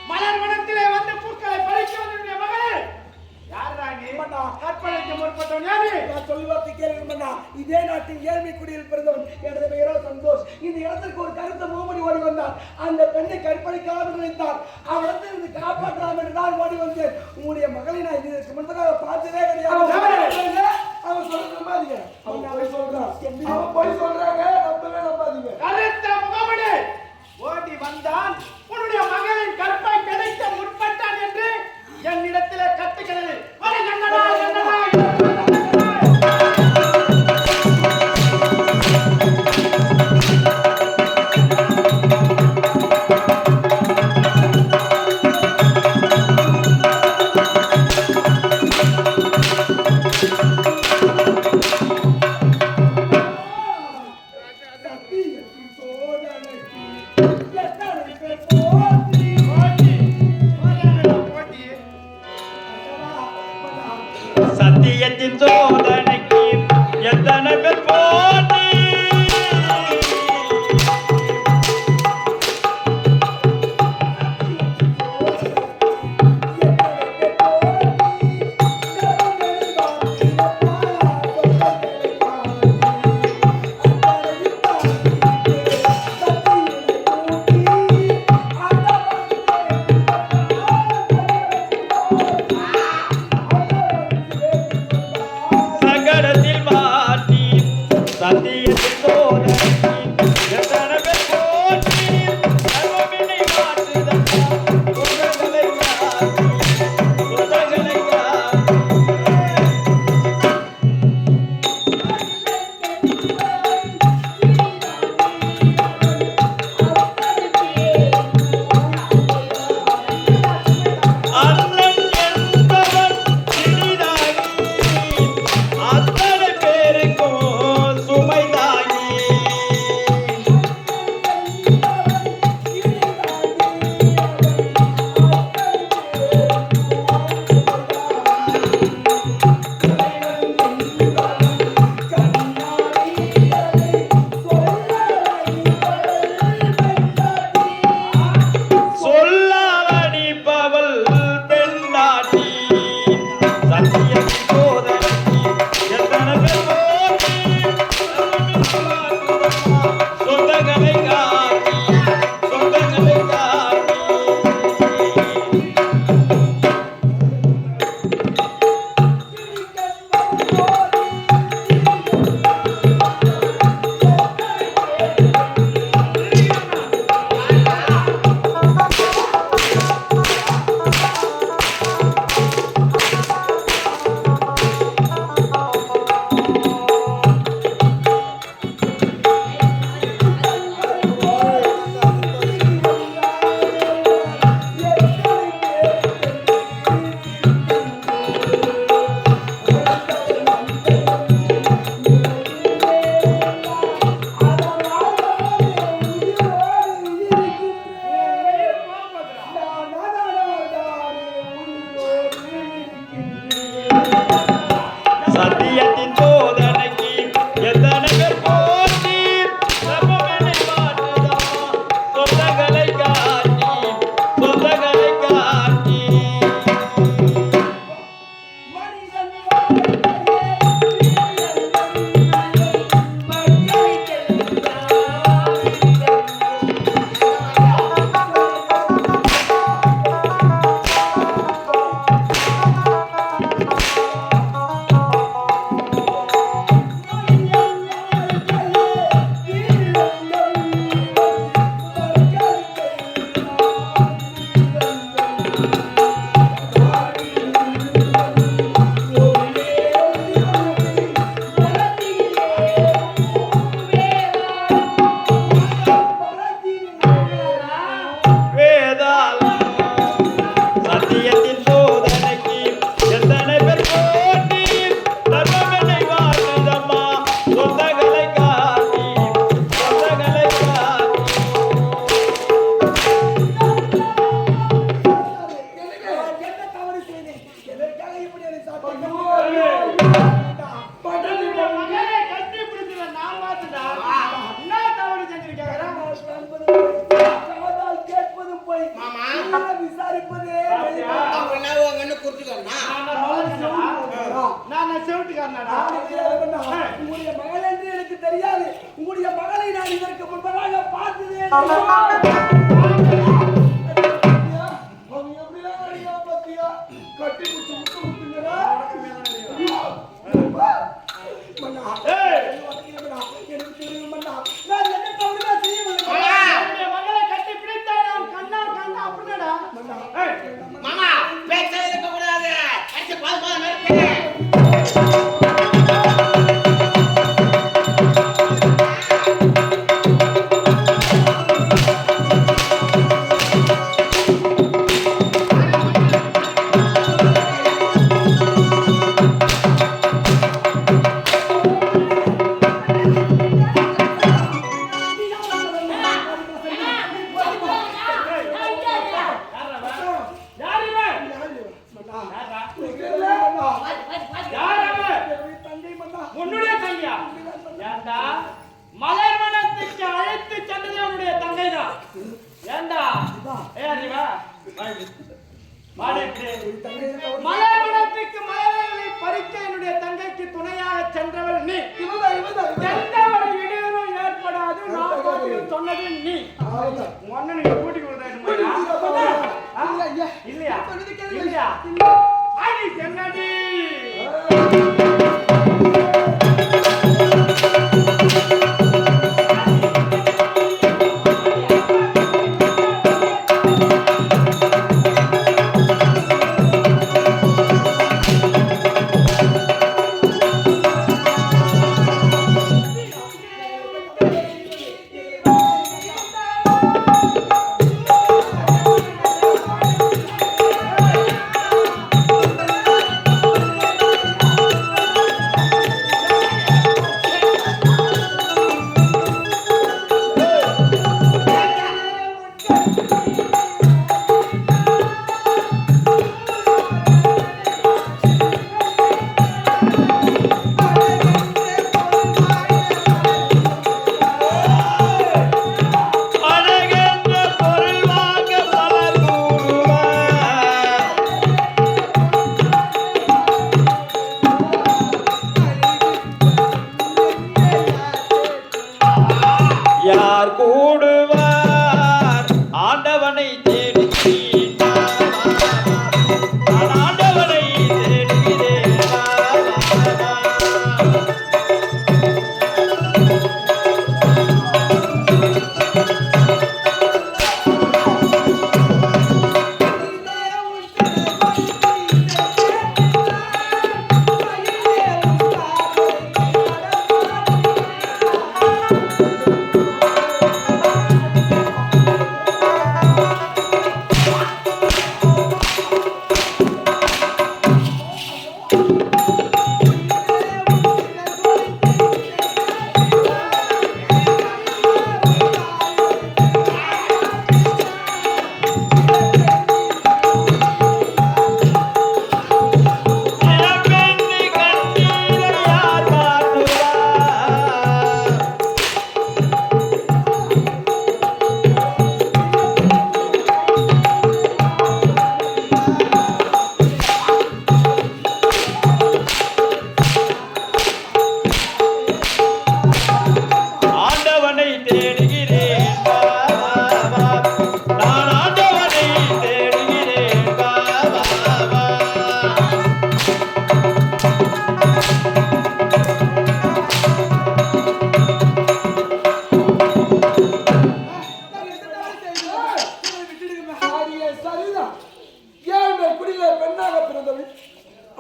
மலர் வனத்திலே வந்து பூக்களை பறிக்க வந்த மகளே கற்பனைக்கு முற்பட்டவன் யாரு? நான் சொல்லுவார்த்தை கேளுங்க. இதே நாட்டின் ஏழ்மை குடியில் பிறந்தவன். எனது பெயரோ சந்தோஷ். இந்த இடத்திற்கு ஒரு கருத்த மூமணி ஓடி வந்தார். அந்த பெண்ணை கற்பழிக்காமல் நினைத்தார். அவளத்தை இருந்து காப்பாற்றலாம் என்று நான் ஓடி வந்தேன். உங்களுடைய மகளை நான் இதற்கு முன்பதாக பார்த்ததே கிடையாது. அவன் சொல்ல நம்பாதீங்க. அவன் சொல்றான். அவன் போய் சொல்றாங்க. நம்பவே நம்பாதீங்க. கருத்த முகமணி ஓடி வந்தான். உன்னுடைய மகளின் கற்பை கிடைக்க முற்பட்டான் என்று என்னிடத்திலே கத்துக்கிறது. சத்தியத்தின் சோதனைக்கு எத்தனை பேர் போட்டி எப்படிலாம் அடிக்கா பாத்தியா கட்டி குச்சி முட்டு முட்டுங்கடா மன்னா எனக்கு தெரியும் மன்னா நான் என்ன தவறுதா செய்ய என்னுடைய மகளை கட்டி பிடித்தாய் நான் கண்ணா கண்ணா அப்படினடா மாமா பேச்சே இருக்க கூடாது அடிச்சு பால் பால் நிறுத்து உன்னுடைய தங்கையா? ஏண்டா மலர் மனத்துக்கு அழைத்து சென்றது உன்னுடைய தங்கைதான். ஏண்டா அறிவா மலர் மனத்துக்கு மலர்களை பறிக்க என்னுடைய தங்கைக்கு துணையாக சென்றவள் நீ. எந்த ஒரு இடையூறும் ஏற்படாது நான் சொன்னது நீ. ஒன்னு நீங்க கூட்டிக் இல்லையா இல்லையா அடி என்னடி கூடுவார் ஆண்டவனை தேடுகிறேன் நான் ஆண்டவனை தேடுகிறேன்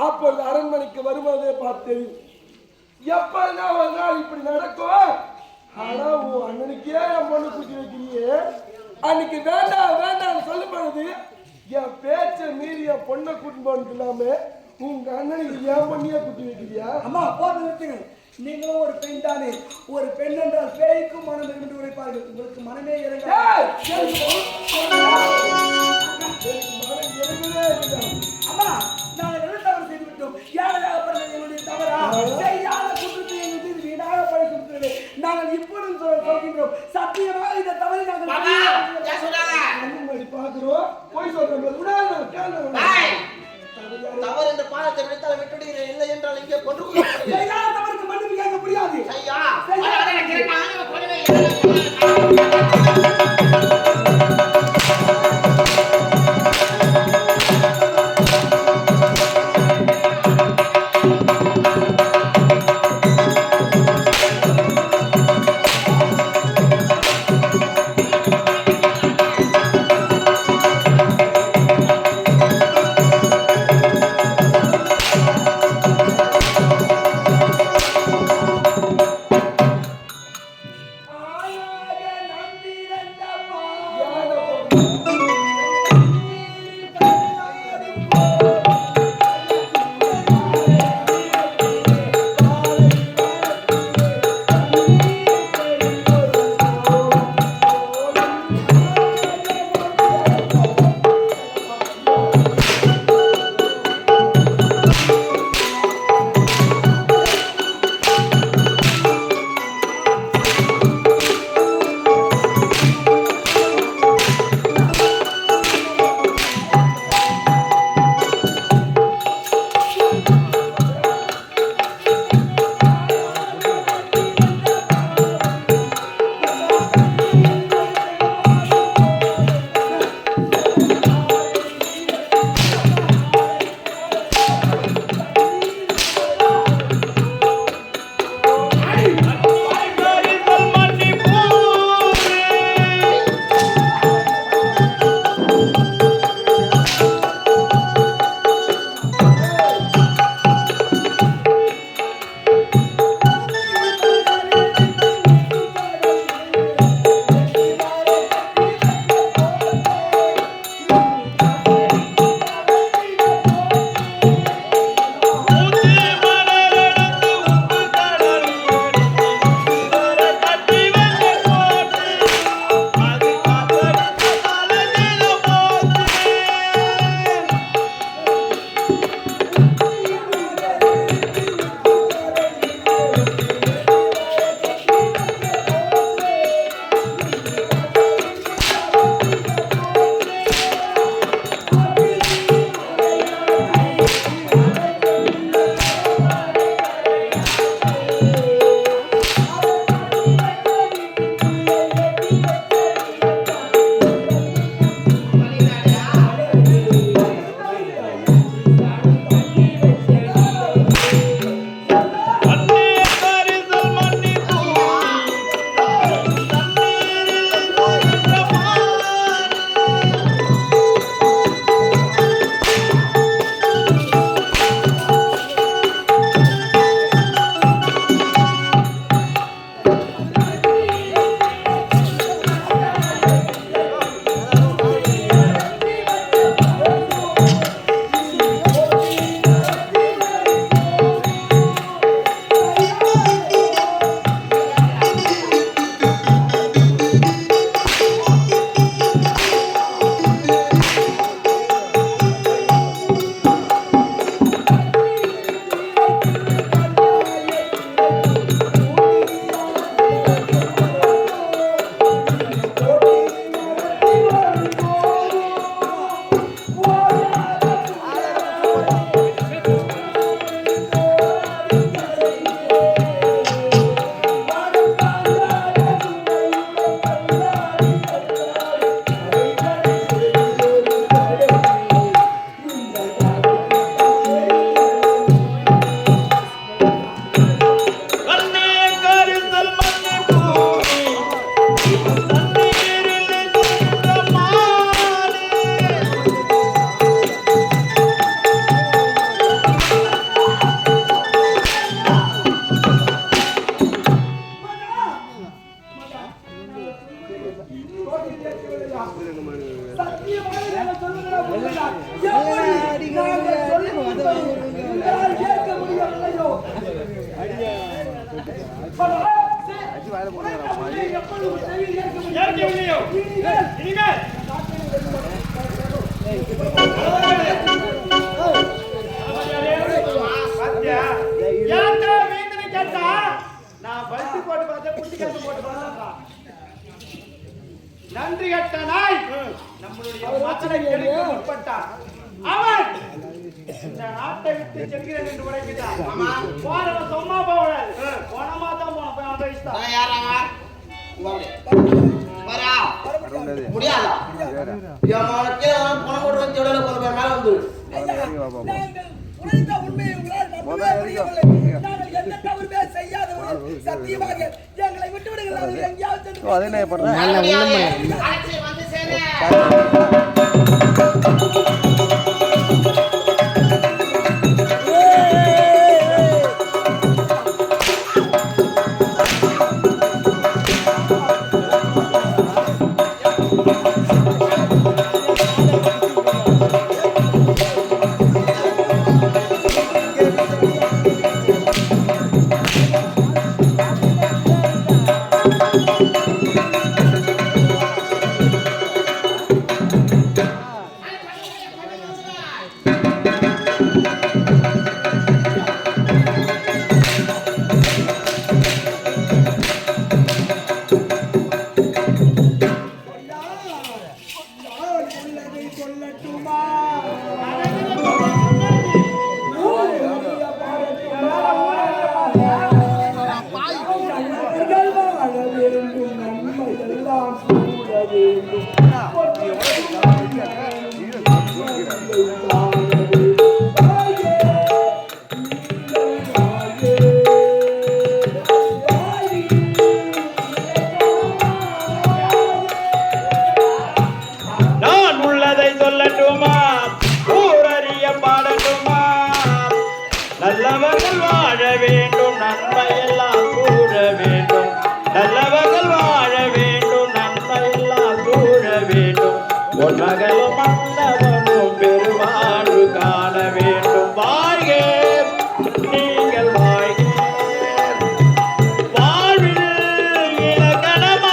அப்பொழுது அரண்மனைக்கு வருவதை பார்த்தேன். எப்ப ஒரு நாள் இப்படி நடக்கும். ஆனா உன் அண்ணனுக்கே என் பொண்ணு குட்டி வைக்கிறியே. அன்னைக்கு வேண்டாம் வேண்டாம் சொல்லப்படுது. என் பேச்ச மீறி என் பொண்ணை கூட்டி போனது இல்லாம உங்க அண்ணனுக்கு என் பொண்ணியா குட்டி வைக்கிறியா? அம்மா போது நிறுத்துங்க. நீங்களும் ஒரு பெண் தானே. ஒரு பெண் என்றால் பேய்க்கும் மனம் என்று உரைப்பார்கள். உங்களுக்கு மனமே இறங்காது. அம்மா நாங்கள் என்ன தவறு செய்து விட்டோம்? யாராக பிறந்த என்னுடைய தவறா? செய்யாத குற்றத்தை எங்களுக்கு வீணாக பழிக்கிறது. நாங்கள் இப்பொழுது சொல்கின்றோம். சத்தியமாக இந்த தவறை நாங்கள் பாக்குறோம். போய் சொல்றோம். தவறு என்ற பாலத்தை விடுத்தால் விட்டுடுகிறேன். இல்லை என்றால் இங்கே கொண்டு தவறுக்கு மன்னிப்பு கேட்க முடியாது. ஐயா சத்தியமாக நாங்கள் சொல்லுகிறோம் புரியுதா? எப்படி நாங்கள் சொல்லிக் கொடுத்தோம் உங்களால் கேட்க முடியவில்லையோ? எப்பொழுது செவியில் ஏற்க முடியும்? ஏற்கவில்லையோ? இனிமேல் இனிமேல் பாத்தியா? ஏன்டா வீட்டுல கேட்டா நான் பல்ட்டி போட்டு பார்த்தேன், குட்டி காசு போட்டு பார்த்தேன். நன்றி கட்ட நாய் நம்மளுடைய மக்களை கெடுக்க முற்பட்டான். அவன் இந்த நாட்டை விட்டு செல்கிறேன் என்று உரைக்கிறான். போறவன் சும்மா போகக்கூடாது, போனமா தான் போன போய் அவன் பேசிட்டான். நான் யாராங்க? வரா. முடியாதா? என் மகனுக்கே பணம் போட்டு வந்து எவ்வளோ கொஞ்சம் மேலே வந்து நாங்கள் உரைத்த உண்மையை உங்களால் நம்பவே முடியவில்லை. நாங்கள் எந்த தவறுமே செய்யாதவர்கள். சத்தியமாக எங்களை விட்டு விடுங்கள். நாங்கள் எங்கேயாவது சென்று அழைச்சி வந்து சேரு. சொல்லட்டுமா? வாழ வேண்டும், நன்மை எல்லாம் கூட வேண்டும். நான் உள்ளதை சொல்லட்டுமா, ஊரறிய பாடட்டுமா, நல்லவர்கள் வாழ வேண்டும், நன்மையெல்லாம் கூட வேண்டும், நல்லவர்கள் வாழ வேண்டும், நன்மையெல்லாம் கூட வேண்டும், பொன்மகளும் மன்னவனும் பெருவாழ்வு காண வேண்டும். வாழ்க நீங்கள் வாழ்க, வாழ்வில் இலக்கணமாக.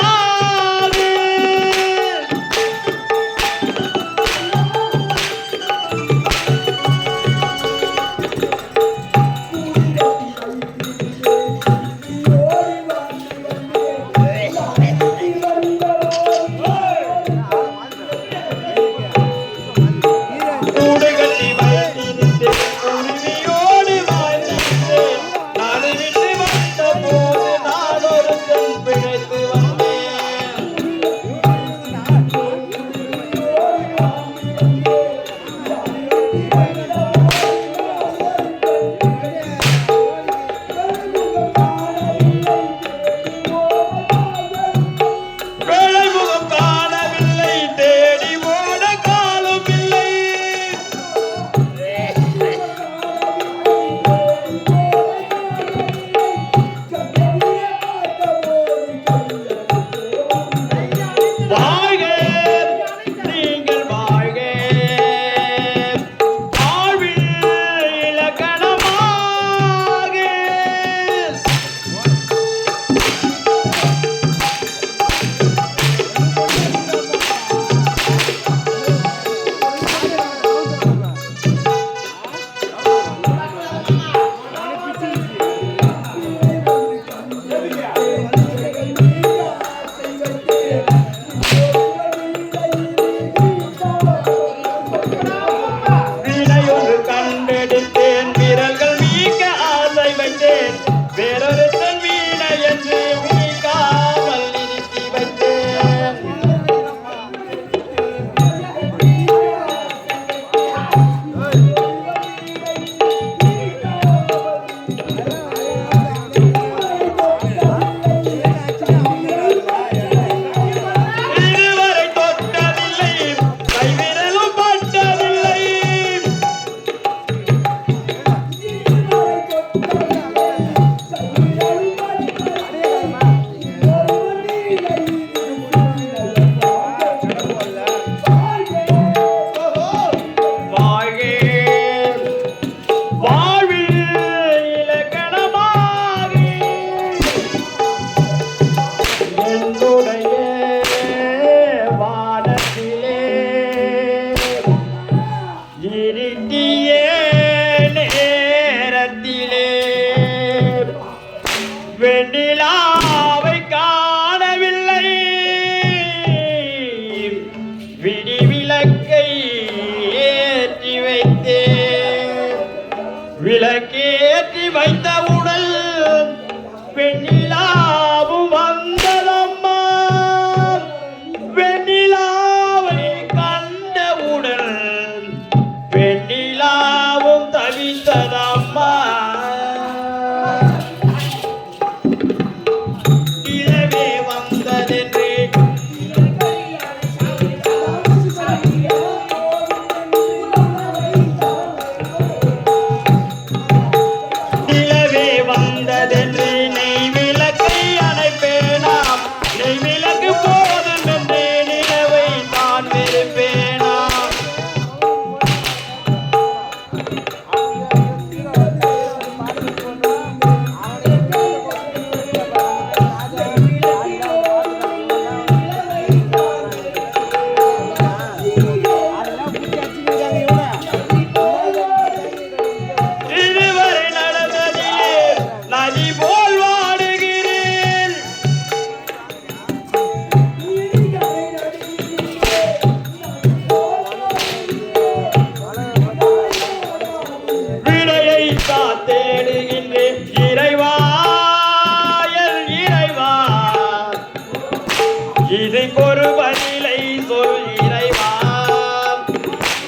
இதுக்கொரு பதிலை சொல் இறைவா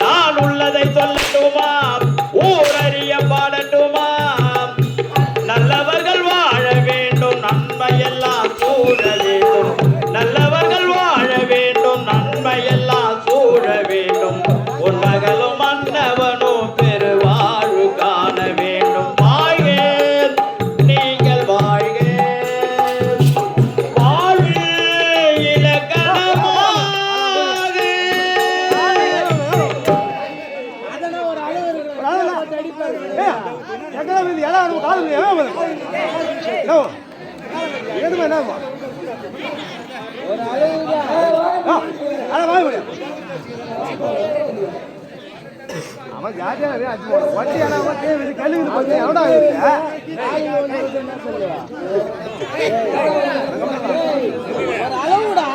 நான் உள்ளதை சொல்லட்டுமா ஊரறிய பாடட்டுமா நல்லவர்கள் வாழ வேண்டும் நன்மையெல்லாம் சூழ வேண்டும் நல்லவர்கள் வாழ வேண்டும் நன்மையெல்லாம் சூழ வேண்டும் உன்மகளும் மன்னவனும் பெருவாழ்வு காண வேண்டும் வாழ்க நீங்கள் வாழ்க வாழ்க இலக்கணமாக அவன் ஜாதியாக வண்டி கல்வி எவ்வளோ அளவுடா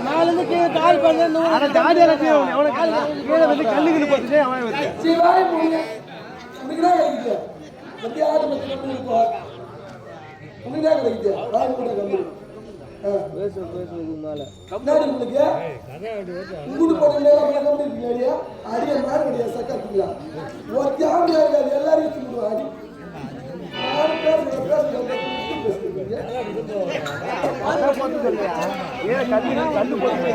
மேலேருந்து கீழே கால் பண்ண ஜாதியாக கீழே வந்து கல்லுக்கு போட்டுட்டே அவன் சிவாய் முடிங்க உனக்குதான் கிடைக்குது மத்திய ஆடு மத்திய கம்பெனி இப்போ உனக்குதான் கிடைக்குது ராய் மூட்டை கம்பெனி கண்ணாடி உங்களுக்கு உங்குடு போட்டு கம்பெனி இருக்கீங்க அடிய மாறுபடியா சக்கா ஒரு தியாகம் இருக்காது எல்லாரையும் சொல்லுவோம் அடி கல்லு போட்டு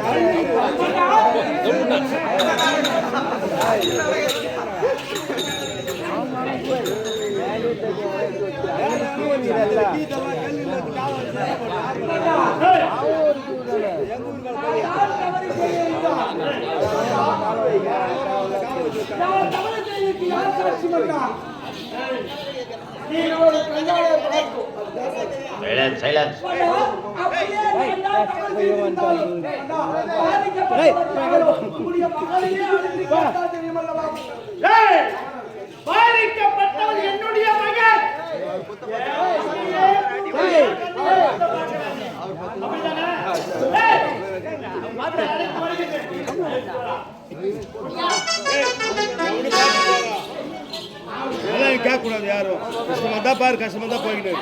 சைலன்ஸ் பாதிக்கப்பட்டவன் என்னுடைய மகன் கேட்க கூடாது யாரும் கஷ்டமா தான் பாரு கஷ்டமா தான் போய்கிட்டு